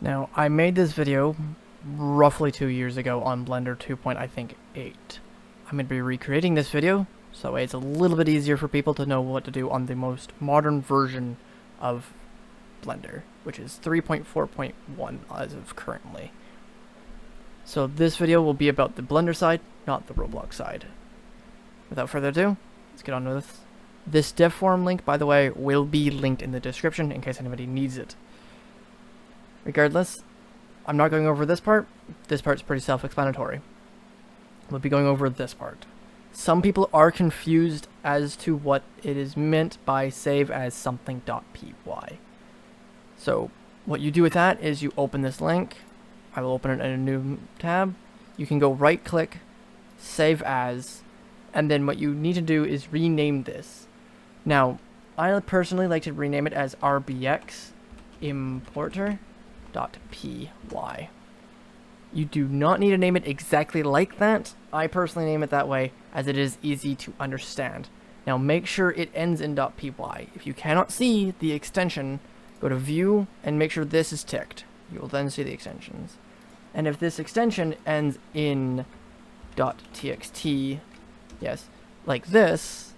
Now, I made this video roughly 2 years ago on Blender 2.8. I'm going to be recreating this video, so it's a little bit easier for people to know what to do on the most modern version of Blender, which is 3.4.1 as of currently. So this video will be about the Blender side, not the Roblox side. Without further ado, let's get on with this. This dev forum link, by the way, will be linked in the description in case anybody needs it. Regardless, I'm not going over this part. This part's pretty self-explanatory. We'll be going over this part. Some people are confused as to what it is meant by save as something.py. So what you do with that is you open this link. I will open it in a new tab. You can go right click, save as, and then what you need to do is rename this. Now, I personally like to rename it as RBX importer.py. You do not need to name it exactly like that. I personally name it that way as it is easy to understand. Now make sure it ends in .py. If you cannot see the extension, go to view and make sure this is ticked. You will then see the extensions. And if this extension ends in .txt, yes, like this,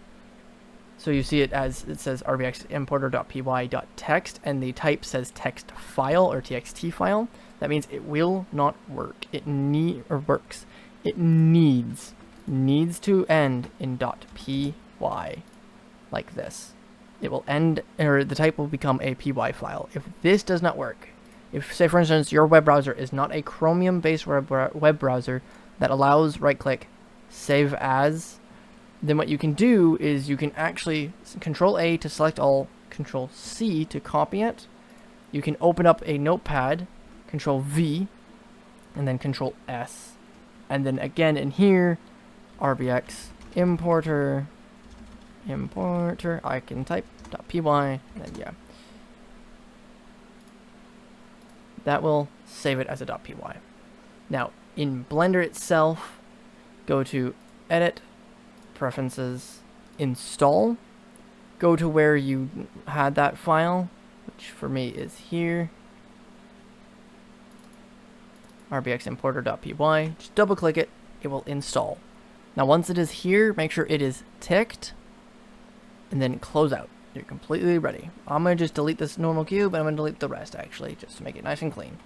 so you see it as it says rbx importer.py.text and the type says text file or txt file. That means it will not work. It needs to end in .py like this. It will end, or the type will become a py file. If this does not work, if say for instance your web browser is not a Chromium based web browser that allows right click save as, then what you can do is you can actually Control A to select all, Control C to copy it. You can open up a notepad, Control V, and then Control S. And then again in here, RBX importer, I can type .py, and then yeah. That will save it as a .py. Now, in Blender itself, go to Edit, Preferences, Install, go to where you had that file, which for me is here, rbx importer.py, just double click it, it will install. Now once it is here, make sure it is ticked, and then close out. You're completely ready. I'm going to just delete this normal cube, and I'm going to delete the rest actually, just to make it nice and clean.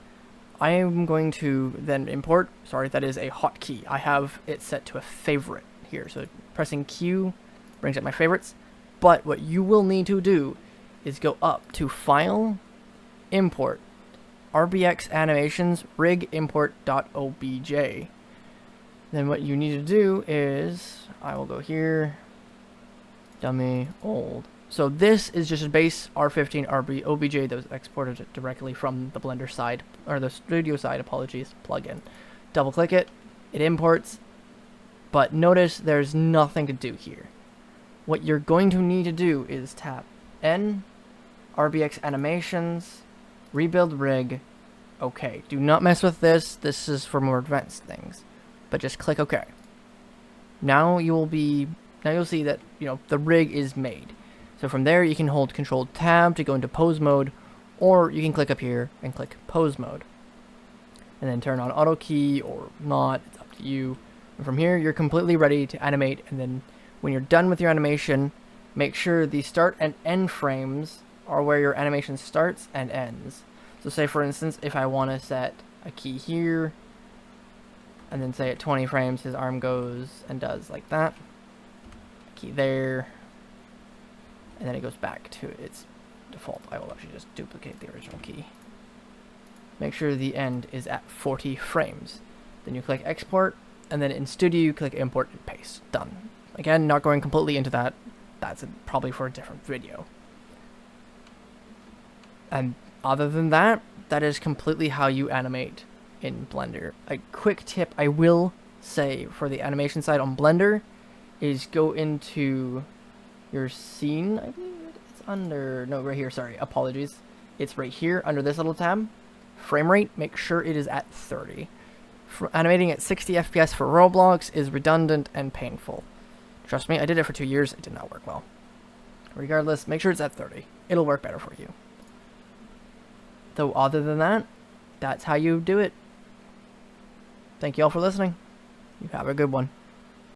I am going to then import, sorry, that is a hotkey. I have it set to a favorite here, so pressing Q brings up my favorites, but what you will need to do is go up to File, Import, RBX Animations, Rig Import.obj. Then what you need to do is, I will go here, dummy, old. So this is just a base R15 OBJ that was exported directly from the Blender side, or the Studio side, apologies, plugin. Double click it, it imports, but notice there's nothing to do here. What you're going to need to do is tap N, RBX Animations, Rebuild Rig, OK. Do not mess with this, this is for more advanced things, but just click OK. Now you'll see that, you know, the rig is made. So from there you can hold Control Tab to go into pose mode, or you can click up here and click pose mode. And then turn on auto key or not, it's up to you. And from here you're completely ready to animate, and then when you're done with your animation, make sure the start and end frames are where your animation starts and ends. So say for instance, if I want to set a key here, and then say at 20 frames his arm goes and does like that, key there, and then it goes back to its default. I will actually just duplicate the original key. Make sure the end is at 40 frames. Then you click export, and then in Studio you click import and paste. Done. Again, not going completely into that. That's probably for a different video. And other than that, that is completely how you animate in Blender. A quick tip I will say for the animation side on Blender is go into your scene. I believe it's under, no, right here, sorry, apologies. It's right here under this little tab. Frame rate, make sure it is at 30. Animating at 60 FPS for Roblox is redundant and painful. Trust me, I did it for 2 years, it did not work well. Regardless, make sure it's at 30. It'll work better for you. Though other than that, that's how you do it. Thank you all for listening. You have a good one.